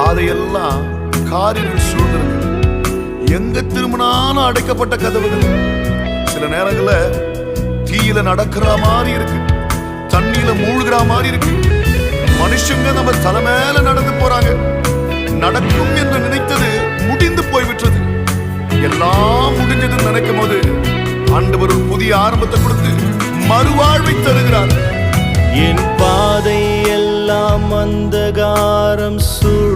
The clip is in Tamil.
பாதையெல்லாம் காரில் சூழ்ந்திருக்கு. எங்க திரும்பினாலும் அடைக்கப்பட்ட கதவுகள். சில நேரங்கள்ல தீயில நடக்கிற மாதிரி இருக்கு, தண்ணியில மூழ்கிற மாதிரி இருக்கு. மனுஷங்க நம்ம தலை மேல நடந்து போறாங்க. நடக்கும் என்று நினைத்தது முடிந்து போய்விட்டது. எல்லாம் முடிஞ்சதுன்னு நினைக்கும் போது ஆண்டவர் ஒரு புதிய ஆரம்பத்தை கொடுத்து மறுவாழ்வை தருகிறார். என் பாதை எல்லாம் அந்த